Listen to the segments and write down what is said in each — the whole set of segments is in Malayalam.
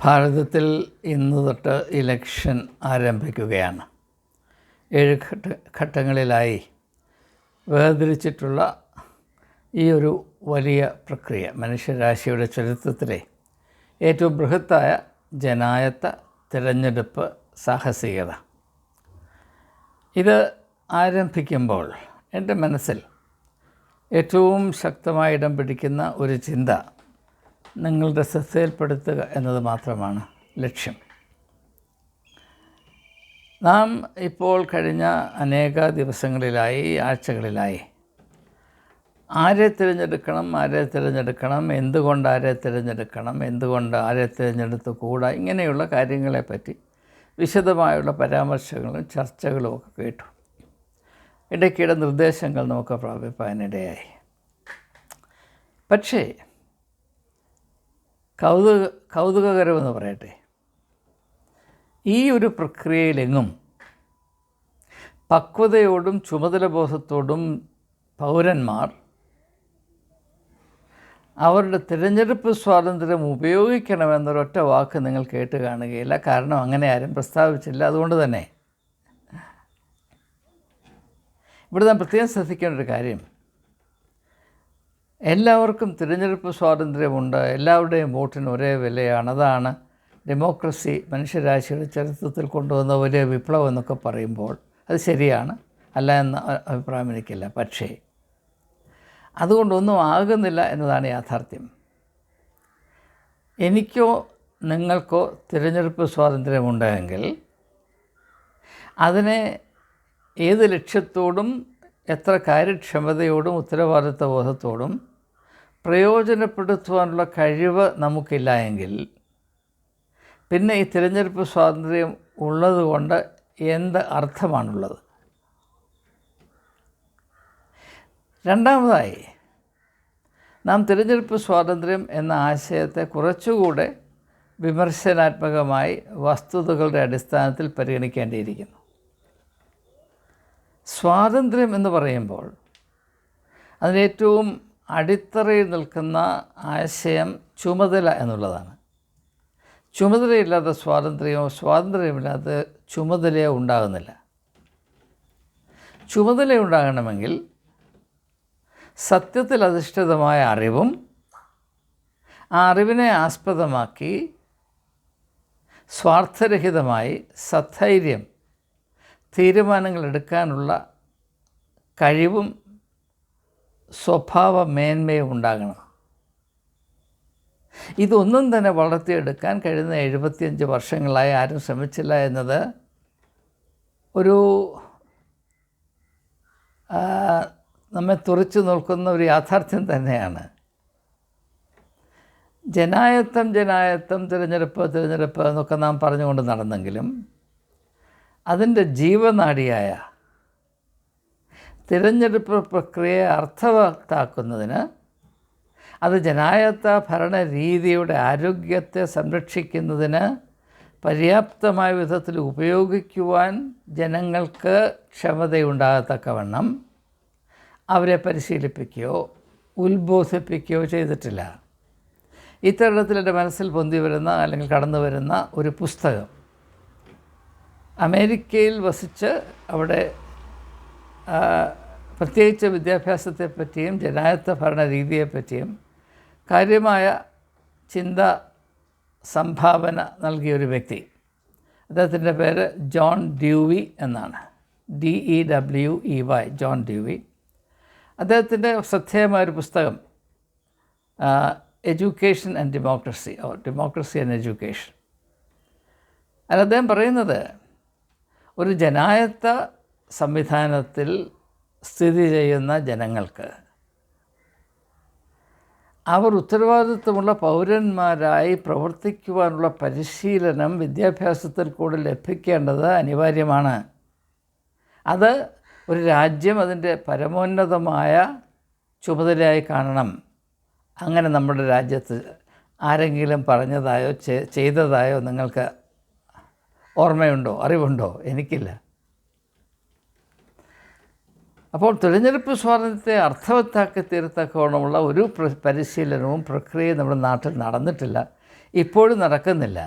ഭാരതത്തിൽ ഇന്ന് തൊട്ട് ഇലക്ഷൻ ആരംഭിക്കുകയാണ്. 7 ഘട്ടങ്ങളിലായി വേർതിരിച്ചിട്ടുള്ള ഈ ഒരു വലിയ പ്രക്രിയ മനുഷ്യരാശിയുടെ ചരിത്രത്തിലെ ഏറ്റവും ബൃഹത്തായ ജനായത്ത തിരഞ്ഞെടുപ്പ് സാഹസികത. ഇത് ആരംഭിക്കുമ്പോൾ എൻ്റെ മനസ്സിൽ ഏറ്റവും ശക്തമായി ഇടം പിടിക്കുന്ന ഒരു ചിന്ത നിങ്ങളുടെ ശ്രദ്ധയിൽപ്പെടുത്തുക എന്നത് മാത്രമാണ് ലക്ഷ്യം. നാം ഇപ്പോൾ കഴിഞ്ഞ അനേക ദിവസങ്ങളിലായി, ആഴ്ചകളിലായി ആരെ തിരഞ്ഞെടുക്കണം, എന്തുകൊണ്ട് ആരെ തിരഞ്ഞെടുത്തുകൂടാ, ഇങ്ങനെയുള്ള കാര്യങ്ങളെപ്പറ്റി വിശദമായുള്ള പരാമർശങ്ങളും ചർച്ചകളും ഒക്കെ കേട്ടു. ഇടയ്ക്കിടെ നിർദ്ദേശങ്ങൾ നമുക്ക് പ്രാപിപ്പാനിടയായി. പക്ഷേ കൗതുകകരമെന്ന് പറയട്ടെ, ഈ ഒരു പ്രക്രിയയിലെങ്ങും പക്വതയോടും ചുമതലബോധത്തോടും പൗരന്മാർ അവരുടെ തിരഞ്ഞെടുപ്പ് സ്വാതന്ത്ര്യം ഉപയോഗിക്കണമെന്നൊരൊറ്റ വാക്ക് നിങ്ങൾ കേട്ട് കാണുകയില്ല. കാരണം അങ്ങനെ ആരും പ്രസ്താവിച്ചില്ല. അതുകൊണ്ട് തന്നെ ഇവിടെ നാം പ്രത്യേകം ശ്രദ്ധിക്കേണ്ട ഒരു കാര്യം, എല്ലാവർക്കും തിരഞ്ഞെടുപ്പ് സ്വാതന്ത്ര്യമുണ്ട്, എല്ലാവരുടെയും വോട്ടിന് ഒരേ വിലയാണ്. അതാണ് ഡെമോക്രസി മനുഷ്യരാശിയുടെ ചരിത്രത്തിൽ കൊണ്ടുവന്ന വലിയ വിപ്ലവം എന്നൊക്കെ പറയുമ്പോൾ അത് ശരിയാണ്, അല്ല എന്ന അഭിപ്രായം എനിക്കില്ല. പക്ഷേ അതുകൊണ്ടൊന്നും ആകുന്നില്ല എന്നതാണ് യാഥാർത്ഥ്യം. എനിക്കോ നിങ്ങൾക്കോ തിരഞ്ഞെടുപ്പ് സ്വാതന്ത്ര്യമുണ്ടെങ്കിൽ അതിനെ ഏത് ലക്ഷ്യത്തോടും എത്ര കാര്യക്ഷമതയോടും ഉത്തരവാദിത്വ ബോധത്തോടും പ്രയോജനപ്പെടുത്തുവാനുള്ള കഴിവ് നമുക്കില്ല എങ്കിൽ പിന്നെ ഈ തിരഞ്ഞെടുപ്പ് സ്വാതന്ത്ര്യം ഉള്ളതുകൊണ്ട് എന്ത് അർത്ഥമാണുള്ളത്? രണ്ടാമതായി, നാം തിരഞ്ഞെടുപ്പ് സ്വാതന്ത്ര്യം എന്ന ആശയത്തെ കുറച്ചുകൂടെ വിമർശനാത്മകമായി വസ്തുതകളുടെ അടിസ്ഥാനത്തിൽ പരിഗണിക്കേണ്ടിയിരിക്കുന്നു. സ്വാതന്ത്ര്യം എന്ന് പറയുമ്പോൾ അതിലേറ്റവും അടിത്തറയിൽ നിൽക്കുന്ന ആശയം ചുമതല എന്നുള്ളതാണ്. ചുമതലയില്ലാത്ത സ്വാതന്ത്ര്യമില്ലാത്ത ചുമതലയോ ഉണ്ടാകുന്നില്ല. ചുമതല ഉണ്ടാകണമെങ്കിൽ സത്യത്തിൽ അധിഷ്ഠിതമായ അറിവും ആ അറിവിനെ ആസ്പദമാക്കി സ്വാർത്ഥരഹിതമായി സധൈര്യം തീരുമാനങ്ങൾ എടുക്കാനുള്ള കഴിവും സ്വഭാവ മേന്മയും ഉണ്ടാകണം. ഇതൊന്നും തന്നെ വളർത്തിയെടുക്കാൻ കഴിയുന്ന 75 വർഷങ്ങളായി ആരും ശ്രമിച്ചില്ല എന്നത് ഒരു നമ്മെ തുറച്ചു നോക്കുന്ന ഒരു യാഥാർത്ഥ്യം തന്നെയാണ്. ജനായത്തം തിരഞ്ഞെടുപ്പ് എന്നൊക്കെ നാം പറഞ്ഞുകൊണ്ട് നടന്നെങ്കിലും അതിൻ്റെ ജീവനാഡിയായ തിരഞ്ഞെടുപ്പ് പ്രക്രിയയെ അർത്ഥവത്താക്കുന്നതിന് അത് ജനായത്ത ഭരണരീതിയുടെ ആരോഗ്യത്തെ സംരക്ഷിക്കുന്നതിന് പര്യാപ്തമായ വിധത്തിൽ ഉപയോഗിക്കുവാൻ ജനങ്ങൾക്ക് ക്ഷമതയുണ്ടാകത്തക്കവണ്ണം അവരെ പരിശീലിപ്പിക്കുകയോ ഉത്ബോധിപ്പിക്കുകയോ ചെയ്തിട്ടില്ല. ഇത്തരണത്തിൽ എൻ്റെ മനസ്സിൽ പൊന്തി വരുന്ന അല്ലെങ്കിൽ കടന്നു വരുന്ന ഒരു പുസ്തകം, അമേരിക്കയിൽ വസിച്ച് അവിടെ പ്രത്യേകിച്ച് വിദ്യാഭ്യാസത്തെപ്പറ്റിയും ജനായത്ത ഭരണ രീതിയെപ്പറ്റിയും കാര്യമായ ചിന്ത സംഭാവന നൽകിയൊരു വ്യക്തി. അദ്ദേഹത്തിൻ്റെ പേര് ജോൺ ഡ്യൂവി എന്നാണ്. DEWEY, John dewy. അദ്ദേഹത്തിൻ്റെ ശ്രദ്ധേയമായൊരു പുസ്തകം education and democracy and education. അതിൽ അദ്ദേഹം പറയുന്നത്, ഒരു ജനായത്ത സംവിധാനത്തിൽ സ്ഥിതി ചെയ്യുന്ന ജനങ്ങൾക്ക് അവർ ഉത്തരവാദിത്വമുള്ള പൗരന്മാരായി പ്രവർത്തിക്കുവാനുള്ള പരിശീലനം വിദ്യാഭ്യാസത്തിൽ കൂടെ ലഭിക്കേണ്ടത് അനിവാര്യമാണ്. അത് ഒരു രാജ്യം അതിൻ്റെ പരമോന്നതമായ ചുമതലയായി കാണണം. അങ്ങനെ നമ്മുടെ രാജ്യത്ത് ആരെങ്കിലും പറഞ്ഞതായോ ചെയ്തതായോ നിങ്ങൾക്ക് ഓർമ്മയുണ്ടോ, അറിവുണ്ടോ? എനിക്കില്ല. അപ്പോൾ തിരഞ്ഞെടുപ്പ് സ്വാതന്ത്ര്യത്തെ അർത്ഥവത്താക്കി തീർത്തക്കോണമുള്ള ഒരു പരിശീലനവും പ്രക്രിയയും നമ്മുടെ നാട്ടിൽ നടന്നിട്ടില്ല. ഇപ്പോഴും നടക്കുന്നില്ല.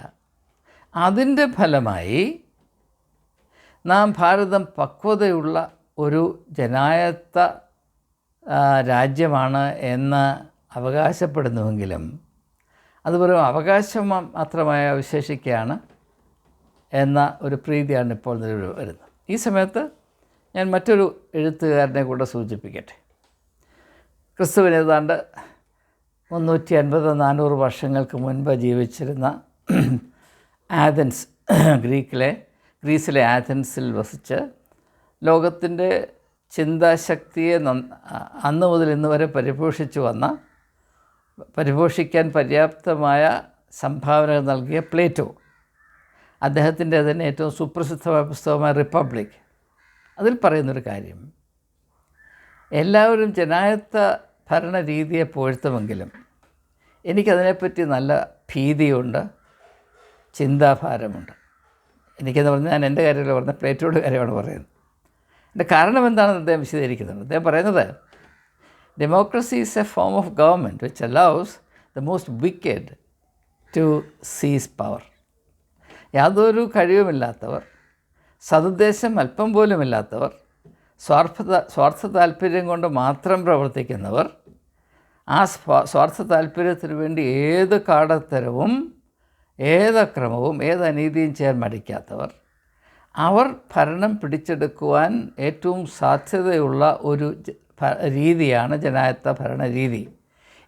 അതിൻ്റെ ഫലമായി നാം ഭാരതം പക്വതയുള്ള ഒരു ജനായത്ത രാജ്യമാണ് എന്ന് അവകാശപ്പെടുന്നുവെങ്കിലും അത് വെറും അവകാശം മാത്രമായി അവശേഷിക്കുകയാണ് എന്ന ഒരു പ്രീതിയാണ് ഇപ്പോൾ നിലവിൽ വരുന്നത്. ഈ സമയത്ത് ഞാൻ മറ്റൊരു എഴുത്തുകാരനെ കൂടെ സൂചിപ്പിക്കട്ടെ. ക്രിസ്തുവിന് ഏതാണ്ട് 350-400 വർഷങ്ങൾക്ക് മുൻപ് ജീവിച്ചിരുന്ന ആഥൻസ്, ഗ്രീസിലെ ആഥൻസിൽ വസിച്ച് ലോകത്തിൻ്റെ ചിന്താശക്തിയെ അന്ന് മുതൽ ഇന്ന് വരെ പരിപോഷിക്കാൻ പര്യാപ്തമായ സംഭാവനകൾ നൽകിയ പ്ലേറ്റോ, അദ്ദേഹത്തിൻ്റെ തന്നെ ഏറ്റവും സുപ്രസിദ്ധമായ പുസ്തകമായ റിപ്പബ്ലിക്, അതിൽ പറയുന്നൊരു കാര്യം, എല്ലാവരും ജനായത്ത ഭരണരീതിയെ പുകഴ്ത്തുമെങ്കിലും എനിക്കതിനെപ്പറ്റി നല്ല ഭീതിയുണ്ട്, ചിന്താഭാരമുണ്ട്. എനിക്കെന്ന് പറഞ്ഞാൽ ഞാൻ എൻ്റെ കാര്യമല്ല പറഞ്ഞത്, പ്ലേറ്റോയുടെ കാര്യമാണ് പറയുന്നത്. എൻ്റെ കാരണം എന്താണെന്ന് അദ്ദേഹം വിശദീകരിക്കുന്നുണ്ട്. അദ്ദേഹം പറയുന്നത്, democracy is a form of government which allows the most wicked to seize power. യാതൊരു കഴിവുമില്ലാത്തവർ, സതുദ്ദേശം അല്പം പോലുമില്ലാത്തവർ, സ്വാർത്ഥ താല്പര്യം കൊണ്ട് മാത്രം പ്രവർത്തിക്കുന്നവർ, ആ സ്വാർത്ഥ താല്പര്യത്തിന് വേണ്ടി ഏത് കാടത്തരവും ഏതക്രമവും ഏതനീതിയും ചെയ്യാൻ മടിക്കാത്തവർ, അവർ ഭരണം പിടിച്ചെടുക്കുവാൻ ഏറ്റവും സാധ്യതയുള്ള ഒരു രീതിയാണ് ജനായത്ത ഭരണരീതി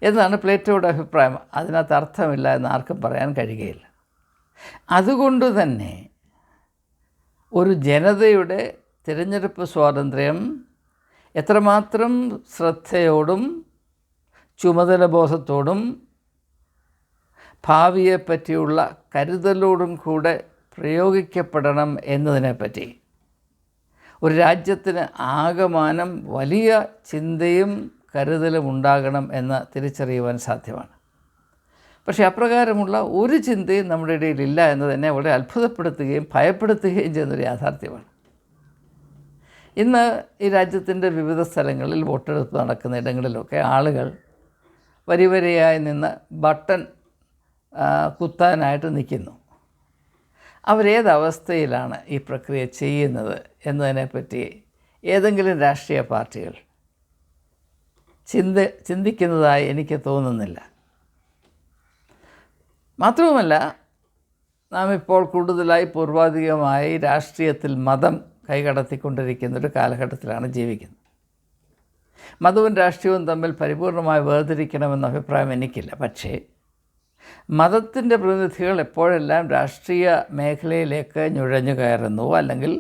എന്നാണ് പ്ലേറ്റോയുടെ അഭിപ്രായം. അതിനകത്ത് അർത്ഥമില്ല എന്ന് ആർക്കും പറയാൻ കഴിയുകയില്ല. അതുകൊണ്ട് തന്നെ ഒരു ജനതയുടെ തിരഞ്ഞെടുപ്പ് സ്വാതന്ത്ര്യം എത്രമാത്രം ശ്രദ്ധയോടും ചുമതലബോധത്തോടും ഭാവിയെപ്പറ്റിയുള്ള കരുതലോടും കൂടെ പ്രയോഗിക്കപ്പെടണം എന്നതിനെപ്പറ്റി ഒരു രാജ്യത്തിന് ആകമാനം വലിയ ചിന്തയും കരുതലും ഉണ്ടാകണം എന്ന് തിരിച്ചറിയുവാൻ സാധ്യമാണ്. പക്ഷേ അപ്രകാരമുള്ള ഒരു ചിന്തയും നമ്മുടെ ഇടയിലില്ല എന്ന് തന്നെ വളരെ അത്ഭുതപ്പെടുത്തുകയും ഭയപ്പെടുത്തുകയും ചെയ്യുന്നൊരു യാഥാർത്ഥ്യമാണ്. ഇന്ന് ഈ രാജ്യത്തിൻ്റെ വിവിധ സ്ഥലങ്ങളിൽ വോട്ടെടുപ്പ് നടക്കുന്ന ഇടങ്ങളിലൊക്കെ ആളുകൾ വരിവരിയായി നിന്ന് ബട്ടൺ കുത്താനായിട്ട് നിൽക്കുന്നു. അവരേതവസ്ഥയിലാണ് ഈ പ്രക്രിയ ചെയ്യുന്നത് എന്നതിനെപ്പറ്റി ഏതെങ്കിലും രാഷ്ട്രീയ പാർട്ടികൾ ചിന്തിക്കുന്നതായി എനിക്ക് തോന്നുന്നില്ല. മാത്രവുമല്ല, നാം ഇപ്പോൾ കൂടുതലായി പൂർവാധികമായി രാഷ്ട്രീയത്തിൽ മതം കൈകടത്തിക്കൊണ്ടിരിക്കുന്നൊരു കാലഘട്ടത്തിലാണ് ജീവിക്കുന്നത്. മതവും രാഷ്ട്രീയവും തമ്മിൽ പരിപൂർണമായി വേർതിരിക്കണമെന്ന അഭിപ്രായം എനിക്കില്ല. പക്ഷേ മതത്തിൻ്റെ പ്രതിനിധികൾ എപ്പോഴെല്ലാം രാഷ്ട്രീയ മേഖലയിലേക്ക് നുഴഞ്ഞു കയറുന്നുവോ അല്ലെങ്കിൽ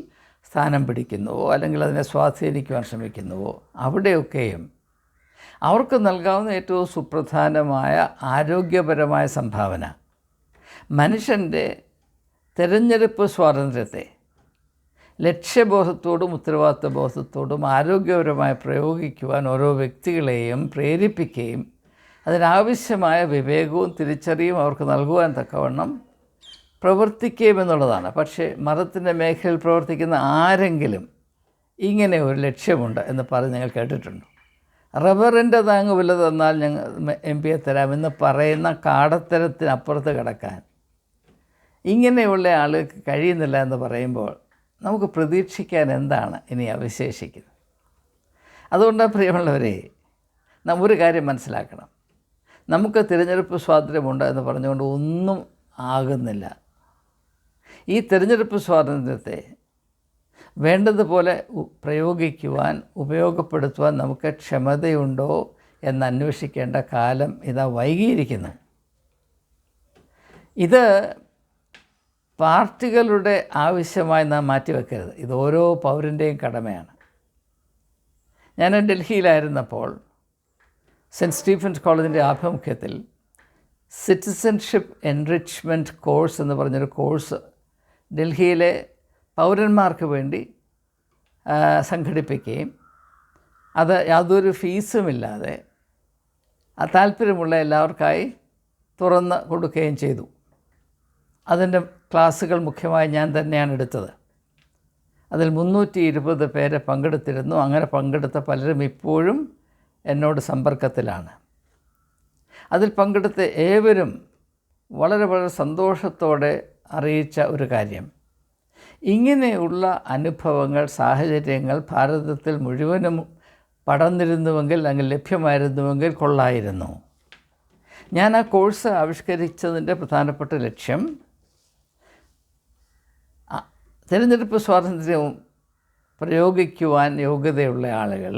സ്ഥാനം പിടിക്കുന്നുവോ അല്ലെങ്കിൽ അതിനെ സ്വാധീനിക്കുവാൻ ശ്രമിക്കുന്നുവോ അവിടെയൊക്കെയും അവർക്ക് നൽകാവുന്ന ഏറ്റവും സുപ്രധാനമായ ആരോഗ്യപരമായ സംഭാവന മനുഷ്യൻ്റെ തിരഞ്ഞെടുപ്പ് സ്വാതന്ത്ര്യത്തെ ലക്ഷ്യബോധത്തോടും ഉത്തരവാദിത്വബോധത്തോടും ആരോഗ്യപരമായി പ്രയോഗിക്കുവാൻ ഓരോ വ്യക്തികളെയും പ്രേരിപ്പിക്കുകയും അതിനാവശ്യമായ വിവേകവും തിരിച്ചറിയും അവർക്ക് നൽകുവാൻ തക്കവണ്ണം പ്രവർത്തിക്കുകയുമെന്നുള്ളതാണ്. പക്ഷേ മതത്തിൻ്റെ മേഖലയിൽ പ്രവർത്തിക്കുന്ന ആരെങ്കിലും ഇങ്ങനെ ഒരു ലക്ഷ്യമുണ്ട് എന്ന് പറഞ്ഞ് നിങ്ങൾ കേട്ടിട്ടുണ്ടോ? റബ്ബറിൻ്റെ താങ്ങുവില തന്നാൽ ഞങ്ങൾ MP തരാമെന്ന് പറയുന്ന കാടത്തരത്തിനപ്പുറത്ത് കിടക്കാൻ ഇങ്ങനെയുള്ള ആളുകൾക്ക് കഴിയുന്നില്ല എന്ന് പറയുമ്പോൾ നമുക്ക് പ്രതീക്ഷിക്കാൻ എന്താണ് ഇനി അവശേഷിക്കുന്നത്? അതുകൊണ്ട് പ്രിയമുള്ളവരെ, നാം ഒരു കാര്യം മനസ്സിലാക്കണം. നമുക്ക് തിരഞ്ഞെടുപ്പ് സ്വാതന്ത്ര്യമുണ്ട് എന്ന് പറഞ്ഞുകൊണ്ട് ഒന്നും ആകുന്നില്ല. ഈ തിരഞ്ഞെടുപ്പ് സ്വാതന്ത്ര്യത്തെ വേണ്ടതുപോലെ പ്രയോഗിക്കുവാൻ, ഉപയോഗപ്പെടുത്തുവാൻ നമുക്ക് ക്ഷമതയുണ്ടോ എന്ന് അന്വേഷിക്കേണ്ട കാലം ഇതാ വൈകിയിരിക്കുന്നു. ഇത് പാർട്ടികളുടെ ആവശ്യമായി നാം മാറ്റിവെക്കരുത്. ഇത് ഓരോ പൗരൻ്റെയും കടമയാണ്. ഞാൻ ഡൽഹിയിലായിരുന്നപ്പോൾ സെൻറ്റ് സ്റ്റീഫൻസ് കോളേജിൻ്റെ ആഭിമുഖ്യത്തിൽ സിറ്റിസൺഷിപ്പ് എൻറിച്ച്മെൻറ്റ് കോഴ്സ് എന്ന് പറഞ്ഞൊരു കോഴ്സ് ഡൽഹിയിലെ പൗരന്മാർക്ക് വേണ്ടി സംഘടിപ്പിക്കുകയും അത് യാതൊരു ഫീസുമില്ലാതെ താല്പര്യമുള്ള എല്ലാവർക്കായി തുറന്ന് കൊടുക്കുകയും ചെയ്തു. അതിൻ്റെ ക്ലാസ്സുകൾ മുഖ്യമായി ഞാൻ തന്നെയാണ് എടുത്തത്. അതിൽ 320 പേരെ പങ്കെടുത്തിരുന്നു. അങ്ങനെ പങ്കെടുത്ത പലരും ഇപ്പോഴും എന്നോട് സമ്പർക്കത്തിലാണ്. അതിൽ പങ്കെടുത്ത ഏവരും വളരെ വളരെ സന്തോഷത്തോടെ അറിയിച്ച ഒരു കാര്യം, ഇങ്ങനെയുള്ള അനുഭവങ്ങൾ, സാഹചര്യങ്ങൾ ഭാരതത്തിൽ മുഴുവനും പടർന്നിരുന്നുവെങ്കിൽ, അല്ലെങ്കിൽ ലഭ്യമായിരുന്നുവെങ്കിൽ കൊള്ളായിരുന്നു. ഞാൻ ആ കോഴ്സ് ആവിഷ്കരിച്ചതിൻ്റെ പ്രധാനപ്പെട്ട ലക്ഷ്യം തിരഞ്ഞെടുപ്പ് സ്വാതന്ത്ര്യവും പ്രയോഗിക്കുവാൻ യോഗ്യതയുള്ള ആളുകൾ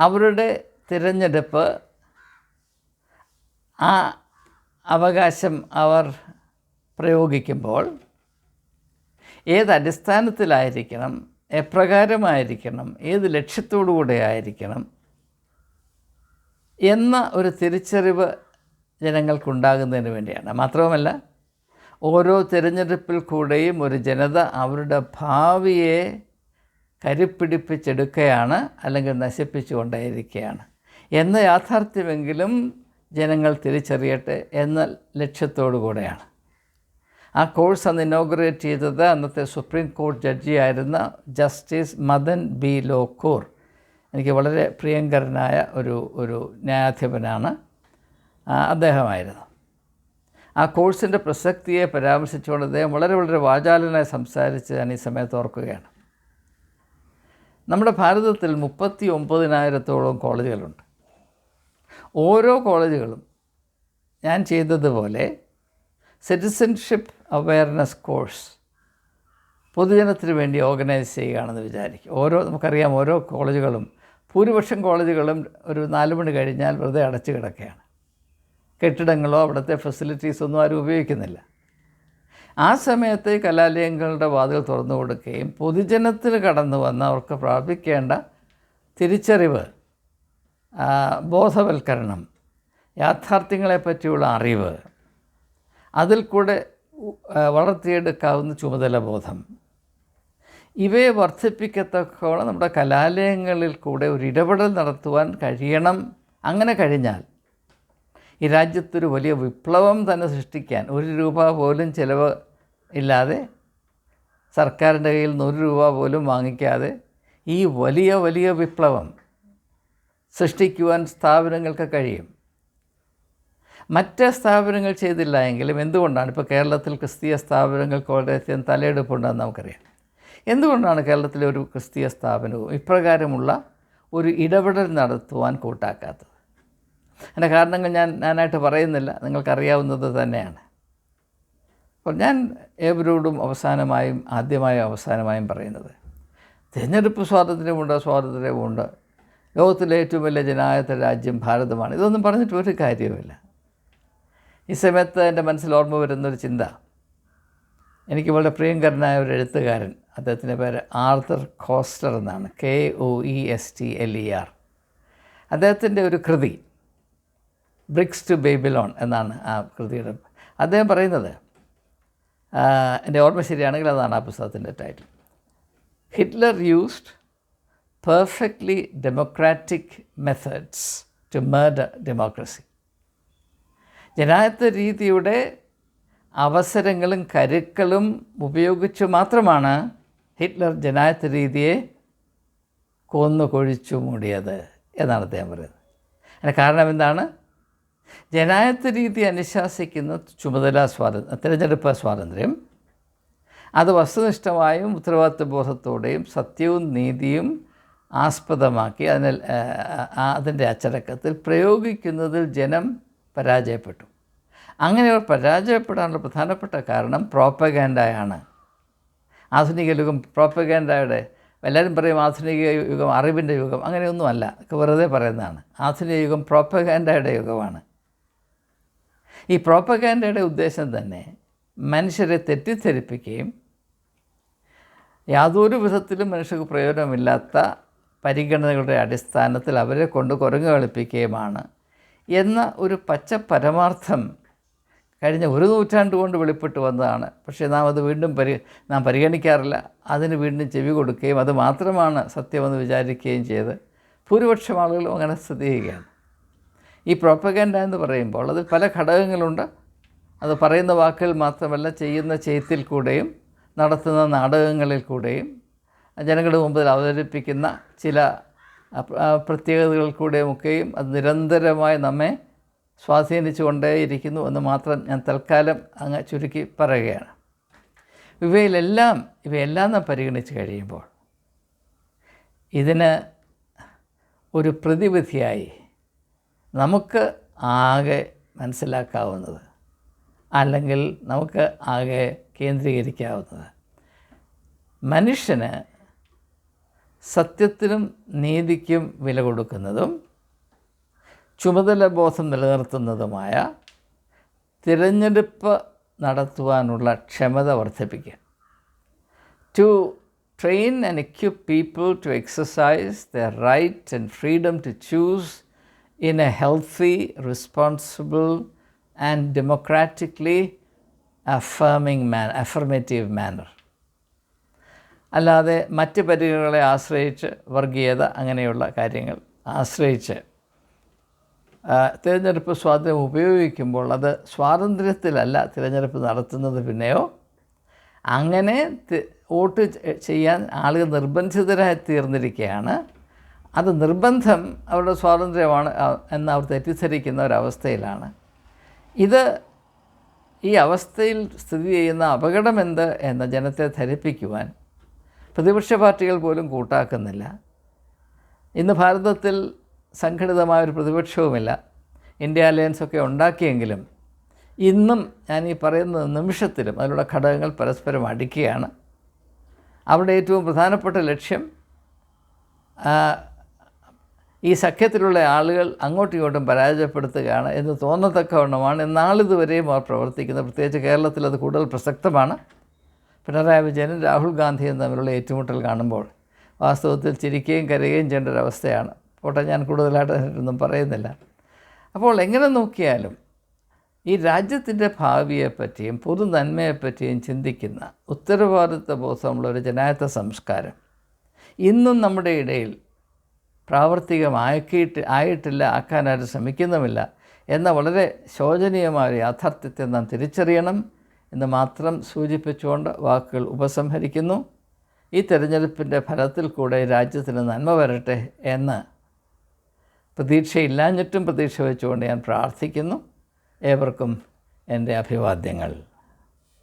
അവരുടെ തിരഞ്ഞെടുപ്പ്, ആ അവകാശം അവർ പ്രയോഗിക്കുമ്പോൾ ഏതടിസ്ഥാനത്തിലായിരിക്കണം, എപ്രകാരമായിരിക്കണം, ഏത് ലക്ഷ്യത്തോടുകൂടെ ആയിരിക്കണം എന്ന ഒരു തിരിച്ചറിവ് ജനങ്ങൾക്കുണ്ടാകുന്നതിന് വേണ്ടിയാണ്. മാത്രവുമല്ല, ഓരോ തിരഞ്ഞെടുപ്പിൽ കൂടെയും ഒരു ജനത അവരുടെ ഭാവിയെ കരുപ്പിടിപ്പിച്ചെടുക്കുകയാണ്, അല്ലെങ്കിൽ നശിപ്പിച്ചു കൊണ്ടേയിരിക്കുകയാണ് എന്ന യാഥാർത്ഥ്യമെങ്കിലും ജനങ്ങൾ തിരിച്ചറിയട്ടെ എന്ന ലക്ഷ്യത്തോടു കൂടെയാണ്. ആ കോഴ്സ് അന്ന് ഇനോഗ്രേറ്റ് ചെയ്തത് അന്നത്തെ സുപ്രീം കോടതി ജഡ്ജിയായിരുന്ന ജസ്റ്റിസ് മദൻ ബി ലോക്കൂർ. എനിക്ക് വളരെ പ്രിയങ്കരനായ ഒരു ന്യായാധിപനാണ് അദ്ദേഹമായിരുന്നു. ആ കോഴ്സിൻ്റെ പ്രസക്തിയെ പരാമർശിച്ചുകൊണ്ട് അദ്ദേഹം വളരെ വളരെ വാചാലനായി സംസാരിച്ച് ഞാൻ ഈ സമയത്ത് ഓർക്കുകയാണ്. നമ്മുടെ ഭാരതത്തിൽ 39,000-ഓളം കോളേജുകളുണ്ട്. ഓരോ കോളേജുകളും ഞാൻ ചെയ്തതുപോലെ സിറ്റിസൺഷിപ്പ് അവെയർനെസ് കോഴ്സ് പൊതുജനത്തിന് വേണ്ടി ഓർഗനൈസ് ചെയ്യുകയാണെന്ന് വിചാരിക്കും. നമുക്കറിയാം, ഓരോ കോളേജുകളും, ഭൂരിപക്ഷം കോളേജുകളും ഒരു 4 മണി കഴിഞ്ഞാൽ വെറുതെ അടച്ചു കിടക്കുകയാണ്. കെട്ടിടങ്ങളോ അവിടുത്തെ ഫെസിലിറ്റീസൊന്നും ആരും ഉപയോഗിക്കുന്നില്ല. ആ സമയത്ത് കലാലയങ്ങളുടെ വാതിൽ തുറന്നു കൊടുക്കുകയും പൊതുജനത്തിന് കടന്നു വന്ന് അവർക്ക് പ്രാപിക്കേണ്ട തിരിച്ചറിവ്, ബോധവൽക്കരണം, യാഥാർത്ഥ്യങ്ങളെപ്പറ്റിയുള്ള അറിവ്, അതിൽ കൂടെ വളർത്തിയെടുക്കാവുന്ന ചുമതല ബോധം, ഇവയെ വർദ്ധിപ്പിക്കത്തക്കോളം നമ്മുടെ കലാലയങ്ങളിൽ കൂടെ ഒരു ഇടപെടൽ നടത്തുവാൻ കഴിയണം. അങ്ങനെ കഴിഞ്ഞാൽ ഈ രാജ്യത്തൊരു വലിയ വിപ്ലവം തന്നെ സൃഷ്ടിക്കാൻ, 1 രൂപ പോലും ചിലവ് ഇല്ലാതെ, സർക്കാരിൻ്റെ കയ്യിൽ നിന്ന് 1 രൂപ പോലും വാങ്ങിക്കാതെ ഈ വലിയ വലിയ വിപ്ലവം സൃഷ്ടിക്കുവാൻ സ്ഥാപനങ്ങൾക്ക് കഴിയും. മറ്റ് സ്ഥാപനങ്ങൾ ചെയ്തില്ല എങ്കിലും എന്തുകൊണ്ടാണ് ഇപ്പോൾ കേരളത്തിൽ ക്രിസ്തീയ സ്ഥാപനങ്ങൾക്ക് വളരെയധികം തലയെടുപ്പുണ്ടെന്ന് നമുക്കറിയാം. എന്തുകൊണ്ടാണ് കേരളത്തിലെ ഒരു ക്രിസ്തീയ സ്ഥാപനവും ഇപ്രകാരമുള്ള ഒരു ഇടപെടൽ നടത്തുവാൻ കൂട്ടാക്കാത്തത്? അതിൻ്റെ കാരണങ്ങൾ ഞാനായിട്ട് പറയുന്നില്ല, നിങ്ങൾക്കറിയാവുന്നത് തന്നെയാണ്. അപ്പോൾ ഞാൻ ഏവരോടും അവസാനമായും പറയുന്നത്, തിരഞ്ഞെടുപ്പ് സ്വാതന്ത്ര്യമുണ്ട്. ലോകത്തിലെ ഏറ്റവും വലിയ ജനാധിപത്യ രാജ്യം ഭാരതമാണ്. ഇതൊന്നും പറഞ്ഞിട്ട് ഒരു കാര്യവുമില്ല. ഈ സമയത്ത് എൻ്റെ മനസ്സിൽ ഓർമ്മ വരുന്നൊരു ചിന്ത, എനിക്ക് വളരെ പ്രിയങ്കരനായ ഒരു എഴുത്തുകാരൻ, അദ്ദേഹത്തിൻ്റെ പേര് ആർതർ കോസ്റ്റർ എന്നാണ്, KOESTLER. അദ്ദേഹത്തിൻ്റെ ഒരു കൃതി ബ്രിക്സ് ടു ബേബിലോൺ എന്നാണ് ആ കൃതിയുടെ. അദ്ദേഹം പറയുന്നത്, എൻ്റെ ഓർമ്മ ശരിയാണെങ്കിൽ അതാണ് ആ പുസ്തകത്തിൻ്റെ title, Hitler used perfectly democratic methods to murder democracy. ജനാധിപത്യ രീതിയുടെ അവസരങ്ങളും കരുക്കളും ഉപയോഗിച്ച് മാത്രമാണ് ഹിറ്റ്ലർ ജനാധിപത്യ രീതിയെ കൊഴിച്ചു മൂടിയത് എന്നാണ് അദ്ദേഹം പറയുന്നത്. അതിന് കാരണം എന്താണ്? ജനാധിപത്യ രീതി അനുശാസിക്കുന്ന തിരഞ്ഞെടുപ്പ് സ്വാതന്ത്ര്യം അത് വസ്തുനിഷ്ഠമായും ഉത്തരവാദിത്വബോധത്തോടെയും സത്യവും നീതിയും ആസ്പദമാക്കി അതിൻ്റെ അച്ചടക്കത്തിൽ പ്രയോഗിക്കുന്നതിൽ ജനം പരാജയപ്പെട്ടു. അങ്ങനെ അവർ പരാജയപ്പെടാനുള്ള പ്രധാനപ്പെട്ട കാരണം പ്രോപ്പഗാൻഡയാണ്. ആധുനിക യുഗം പ്രോപ്പഗാൻഡയുടെ, എല്ലാവരും പറയും ആധുനിക യുഗം അറിവിൻ്റെ യുഗം, അങ്ങനെയൊന്നുമല്ല, വെറുതെ പറയുന്നതാണ്. ആധുനിക യുഗം പ്രോപ്പഗാൻഡയുടെ യുഗമാണ്. ഈ പ്രോപ്പഗാൻഡയുടെ ഉദ്ദേശം തന്നെ മനുഷ്യരെ തെറ്റിദ്ധരിപ്പിക്കുകയും യാതൊരു വിധത്തിലും മനുഷ്യർക്ക് പ്രയോജനമില്ലാത്ത പരിഗണനകളുടെ അടിസ്ഥാനത്തിൽ അവരെ കൊണ്ട് കുരങ്ങ് കളിപ്പിക്കുകയുമാണ് എന്ന ഒരു പച്ച പരമാർത്ഥം കഴിഞ്ഞ 1 നൂറ്റാണ്ട് കൊണ്ട് വെളിപ്പെട്ട് വന്നതാണ്. പക്ഷേ നാം അത് വീണ്ടും പരിഗണിക്കാറില്ല. അതിന് വീണ്ടും ചെവി കൊടുക്കുകയും അത് മാത്രമാണ് സത്യമെന്ന് വിചാരിക്കുകയും ചെയ്ത് ഭൂരിപക്ഷം ആളുകളും അങ്ങനെ സ്ഥിതി ചെയ്യുകയാണ്. ഈ പ്രോപ്പഗാൻഡ എന്ന് പറയുമ്പോൾ അതിൽ പല ഘടകങ്ങളുണ്ട്. അത് പറയുന്ന വാക്കുകൾ മാത്രമല്ല, ചെയ്യുന്ന ചെയ്ത്തിൽ കൂടെയും നടത്തുന്ന നാടകങ്ങളിൽ കൂടെയും ജനങ്ങളുടെ മുമ്പിൽ അവതരിപ്പിക്കുന്ന ചില പ്രത്യേകതകൾ കൂടെയുമൊക്കെയും അത് നിരന്തരമായി നമ്മെ സ്വാധീനിച്ചുകൊണ്ടേയിരിക്കുന്നു എന്ന് മാത്രം ഞാൻ തൽക്കാലം അങ്ങ് ചുരുക്കി പറയുകയാണ്. ഇവയെല്ലാം നാം പരിഗണിച്ച് കഴിയുമ്പോൾ ഇതിന് ഒരു പ്രതിവിധിയായി നമുക്ക് ആകെ മനസ്സിലാക്കാവുന്നത്, അല്ലെങ്കിൽ നമുക്ക് ആകെ കേന്ദ്രീകരിക്കാവുന്നത്, മനുഷ്യന് സത്യത്തിനും നീതിക്കും വില കൊടുക്കുന്നതും ചുമതലബോധം നിലനിർത്തുന്നതുമായ തിരഞ്ഞെടുപ്പ് നടത്തുവാനുള്ള ക്ഷമത വർദ്ധിപ്പിക്കുക. To train and equip people to exercise their right and freedom to choose in a healthy, responsible and democratically affirmative manner. അല്ലാതെ മറ്റ് പരിഗണനകളെ ആശ്രയിച്ച്, വർഗീയത അങ്ങനെയുള്ള കാര്യങ്ങൾ ആശ്രയിച്ച് തിരഞ്ഞെടുപ്പ് സ്വാതന്ത്ര്യം ഉപയോഗിക്കുമ്പോൾ അത് സ്വാതന്ത്ര്യത്തിലല്ല തിരഞ്ഞെടുപ്പ് നടത്തുന്നത്. പിന്നെയോ അങ്ങനെ വോട്ട് ചെയ്യാൻ ആളുകൾ നിർബന്ധിതരായി തീർന്നിരിക്കുകയാണ്. അത് നിർബന്ധം അവരുടെ സ്വാതന്ത്ര്യമാണ് എന്ന് അവർ തെറ്റിദ്ധരിക്കുന്ന ഒരവസ്ഥയിലാണ്. ഈ അവസ്ഥയിൽ സ്ഥിതി ചെയ്യുന്ന അപകടമെന്ത് എന്ന് ജനത്തെ ധരിപ്പിക്കുവാൻ പ്രതിപക്ഷ പാർട്ടികൾ പോലും കൂട്ടാക്കുന്നില്ല. ഇന്ന് ഭാരതത്തിൽ സംഘടിതമായൊരു പ്രതിപക്ഷവുമില്ല. ഇന്ത്യ അലയൻസൊക്കെ ഉണ്ടാക്കിയെങ്കിലും ഇന്നും ഞാൻ ഈ പറയുന്ന നിമിഷത്തിലും അതിലുള്ള ഘടകങ്ങൾ പരസ്പരം അടിക്കുകയാണ്. അവിടെ ഏറ്റവും പ്രധാനപ്പെട്ട ലക്ഷ്യം ഈ സഖ്യത്തിലുള്ള ആളുകൾ അങ്ങോട്ടും ഇങ്ങോട്ടും പരാജയപ്പെടുത്തുകയാണ് എന്ന് തോന്നത്തക്കവണ്ണമാണ് നാളിതുവരെയും അവർ പ്രവർത്തിക്കുന്നത്. പ്രത്യേകിച്ച് കേരളത്തിൽ അത് കൂടുതൽ പ്രസക്തമാണ്. പിണറായി വിജയനും രാഹുൽ ഗാന്ധിയും തമ്മിലുള്ള ഏറ്റുമുട്ടൽ കാണുമ്പോൾ വാസ്തവത്തിൽ ചിരിക്കുകയും കരയുകയും ചെയ്യേണ്ട ഒരവസ്ഥയാണ്. പോട്ടെ, ഞാൻ കൂടുതലായിട്ട് ഒന്നും പറയുന്നില്ല. അപ്പോൾ എങ്ങനെ നോക്കിയാലും ഈ രാജ്യത്തിൻ്റെ ഭാവിയെപ്പറ്റിയും പൊതു നന്മയെപ്പറ്റിയും ചിന്തിക്കുന്ന ഉത്തരവാദിത്വ ബോധമുള്ള ഒരു ജനായത്ത സംസ്കാരം ഇന്നും നമ്മുടെ ഇടയിൽ ആയിട്ടില്ല, ആക്കാനായിട്ട് ശ്രമിക്കുന്നുമില്ല എന്ന വളരെ ശോചനീയമായ യാഥാർത്ഥ്യത്തെ നാം തിരിച്ചറിയണം എന്ന് മാത്രം സൂചിപ്പിച്ചുകൊണ്ട് വാക്കുകൾ ഉപസംഹരിക്കുന്നു. ഈ തെരഞ്ഞെടുപ്പിൻ്റെ ഫലത്തിൽ കൂടെ രാജ്യത്തിന് നന്മ വരട്ടെ എന്ന് പ്രതീക്ഷയില്ലാഞ്ഞിട്ടും പ്രതീക്ഷ വെച്ചുകൊണ്ട് ഞാൻ പ്രാർത്ഥിക്കുന്നു. ഏവർക്കും എൻ്റെ അഭിവാദ്യങ്ങൾ.